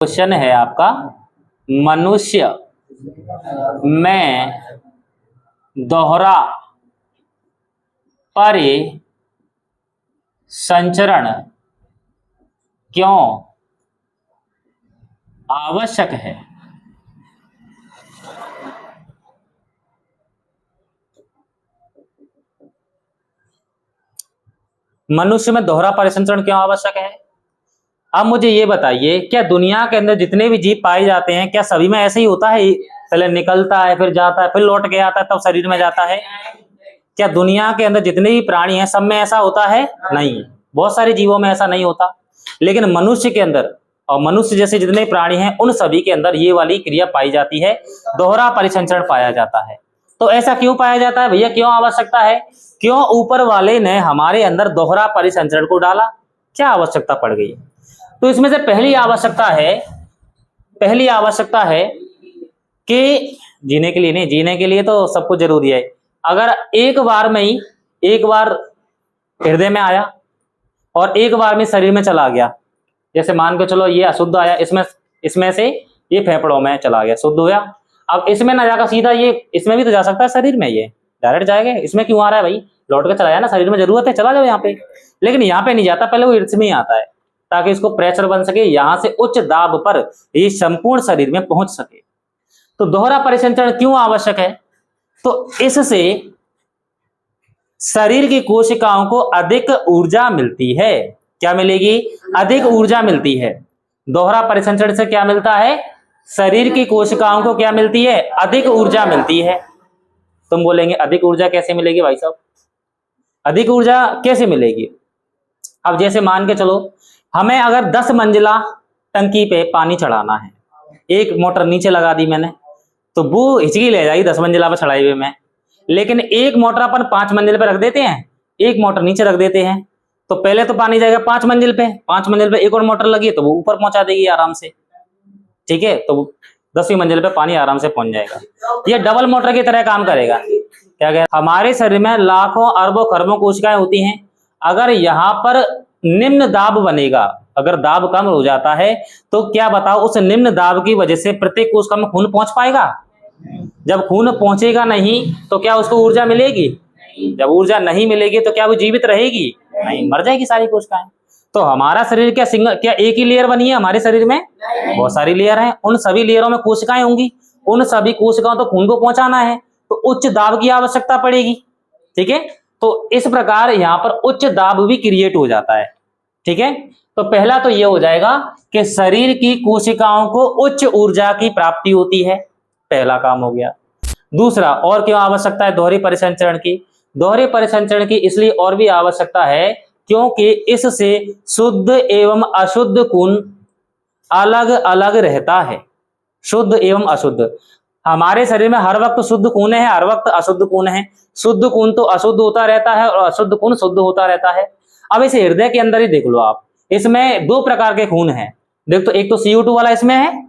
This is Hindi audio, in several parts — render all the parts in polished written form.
क्वेश्चन है आपका, मनुष्य में दोहरा परिसंचरण क्यों आवश्यक है? मनुष्य में दोहरा परिसंचरण क्यों आवश्यक है? अब मुझे ये बताइए, क्या दुनिया के अंदर जितने भी जीव पाए जाते हैं, क्या सभी में ऐसे ही होता है? पहले निकलता है, फिर जाता है, फिर लौट के आता है, तब शरीर में जाता है? क्या दुनिया के अंदर जितने भी प्राणी हैं सब में ऐसा होता है? नहीं, बहुत सारे जीवों में ऐसा नहीं होता। लेकिन मनुष्य के अंदर और मनुष्य जैसे जितने प्राणी हैं उन सभी के अंदर ये वाली क्रिया पाई जाती है, दोहरा परिसंचरण पाया जाता है। तो ऐसा क्यों पाया जाता है भैया, क्यों आवश्यकता है? क्यों ऊपर वाले ने हमारे अंदर दोहरा परिसंचरण को डाला? क्या आवश्यकता पड़ गई? तो इसमें से पहली आवश्यकता है कि जीने के लिए नहीं, जीने के लिए तो सब कुछ जरूरी है। अगर एक बार हृदय में आया और एक बार में शरीर में चला गया, जैसे मान के चलो ये अशुद्ध आया, इसमें से ये फेफड़ों में चला गया, शुद्ध होया। अब इसमें ना जाकर सीधा ये इसमें भी तो जा सकता है, शरीर में ये डायरेक्ट जाएगा। इसमें क्यों आ रहा है भाई? लौट के चला जाए ना, शरीर में जरूरत है, चला जाओ यहाँ पे। लेकिन यहाँ पे नहीं जाता, पहले वो हृदय में ही आता है ताकि इसको प्रेशर बन सके, यहां से उच्च दाब पर ये संपूर्ण शरीर में पहुंच सके। तो दोहरा परिसंचरण क्यों आवश्यक है? तो इससे शरीर की कोशिकाओं को अधिक ऊर्जा मिलती है। क्या मिलेगी? अधिक ऊर्जा मिलती है। दोहरा परिसंचरण से क्या मिलता है? शरीर की कोशिकाओं को क्या मिलती है? अधिक ऊर्जा मिलती है। तुम बोलेंगे अधिक ऊर्जा कैसे मिलेगी भाई साहब? अधिक ऊर्जा कैसे मिलेगी? अब जैसे मान के चलो, हमें अगर 10 मंजिला टंकी पे पानी चढ़ाना है, एक मोटर नीचे लगा दी मैंने, तो वो हिचकी ले जाएगी 10 मंजिला पर चढ़ाई हुए में। लेकिन एक मोटर अपन 5 मंजिल पे रख देते हैं, एक मोटर नीचे रख देते हैं, तो पहले तो पानी जाएगा 5 मंजिल पे, 5 मंजिल पे एक और मोटर लगी तो वो ऊपर पहुंचा देगी आराम से, ठीक है? तो 10वीं मंजिल पे पानी आराम से पहुंच जाएगा। ये डबल मोटर की तरह काम करेगा। क्या कह, हमारे शरीर में लाखों अरबों खरबों कोशिकाएं होती हैं। अगर यहाँ पर निम्न दाब बनेगा, अगर दाब कम हो जाता है तो क्या बताओ, उस निम्न दाब की वजह से प्रत्येक कोशिका में खून पहुंच पाएगा? जब खून पहुंचेगा नहीं तो क्या उसको ऊर्जा मिलेगी? जब ऊर्जा नहीं मिलेगी तो क्या वो जीवित रहेगी? नहीं, मर जाएगी सारी कोशिकाएं। तो हमारा शरीर क्या एक ही लेयर बनी है? हमारे शरीर में बहुत सारी लेयर हैं, उन सभी लेयरों में कोशिकाएं होंगी, उन सभी कोशिकाओं तो खून को पहुंचाना है, तो उच्च दाब की आवश्यकता पड़ेगी, ठीक है? तो इस प्रकार यहाँ पर उच्च दाब भी क्रिएट हो जाता है, ठीक है? तो पहला तो ये हो जाएगा कि शरीर की कोशिकाओं को उच्च ऊर्जा की प्राप्ति होती है, पहला काम हो गया। दूसरा, और क्यों आवश्यकता है दोहरे परिसंचरण की? दोहरे परिसंचरण की इसलिए और भी आवश्यकता है क्योंकि इससे शुद्ध एवं अशुद्ध खून अलग अलग रहता है। शुद्ध एवं अशुद्ध, हमारे शरीर में हर वक्त शुद्ध खून है, हर वक्त अशुद्ध खून है। शुद्ध खून तो अशुद्ध होता रहता है और अशुद्ध खून शुद्ध होता रहता है। अब इसे हृदय के अंदर ही देख लो आप, इसमें 2 प्रकार के खून हैं। देख, तो एक तो CO2 वाला इसमें है,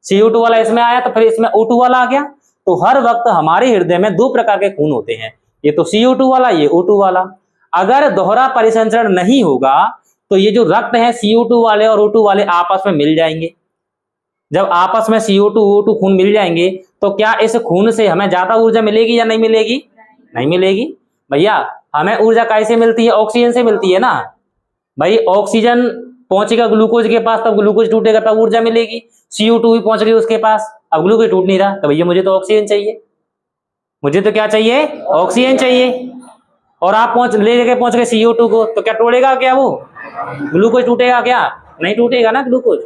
CO2 वाला इसमें आया, तो फिर इसमें O2 वाला आ गया। तो हर वक्त हमारे हृदय में 2 प्रकार के खून होते हैं, ये तो CO2 वाला, ये O2 वाला। अगर दोहरा परिसंचरण नहीं होगा तो ये जो रक्त है CO2 वाले और O2 वाले आपस में मिल जाएंगे। जब आपस में CO2 O2 खून मिल जाएंगे तो क्या इस खून से हमें ज्यादा ऊर्जा मिलेगी या नहीं मिलेगी? नहीं मिलेगी भैया। हमें ऊर्जा कैसे मिलती है? ऑक्सीजन से मिलती है ना भाई। ऑक्सीजन पहुंचेगा ग्लूकोज के पास, तब ग्लूकोज टूटेगा, तब ऊर्जा मिलेगी। CO2 भी पहुंच गई उसके पास, अब ग्लूकोज टूट नहीं रहा, तो भैया मुझे तो ऑक्सीजन चाहिए, मुझे तो क्या चाहिए? ऑक्सीजन चाहिए। और आप लेके पहुंच गए CO2 को, तो क्या तोड़ेगा क्या वो? ग्लूकोज टूटेगा क्या? नहीं टूटेगा ना, ग्लूकोज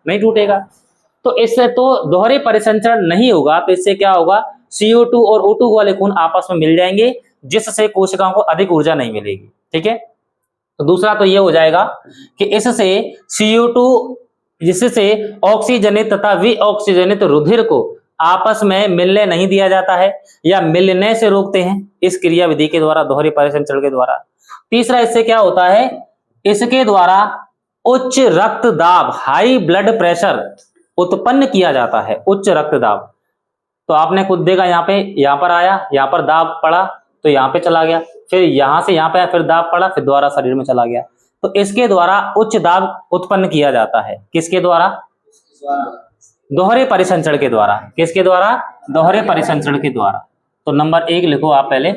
नहीं टूटेगा। तो इससे तो दोहरे परिसंचरण नहीं होगा, तो इससे क्या होगा? CO2 और O2 वाले खून आपस में मिल जाएंगे, जिससे कोशिकाओं को अधिक ऊर्जा नहीं मिलेगी, ठीक है? तो दूसरा तो ये हो जाएगा कि इससे CO2 जिससे ऑक्सीजनित तथा विऑक्सीजनित रुधिर को आपस में मिलने नहीं दिया जाता है या मिलने से रोकते हैं इस क्रिया विधि के द्वारा, दोहरे परिसंचरण के द्वारा। तीसरा, इससे क्या होता है? इसके द्वारा उच्च रक्तदाब, हाई ब्लड प्रेशर उत्पन्न किया जाता है। उच्च रक्तदाब, तो आपने खुद देखा, यहाँ पर आया, यहाँ पर दाब पड़ा तो यहाँ पे चला गया, फिर यहाँ से यहाँ पे फिर दाब पड़ा, फिर दोबारा शरीर में चला गया। तो इसके द्वारा उच्च दाब उत्पन्न किया जाता है। किसके द्वारा? दोहरे परिसंचरण के द्वारा। किसके द्वारा? दोहरे परिसंचरण के द्वारा। तो नंबर 1 लिखो आप पहले।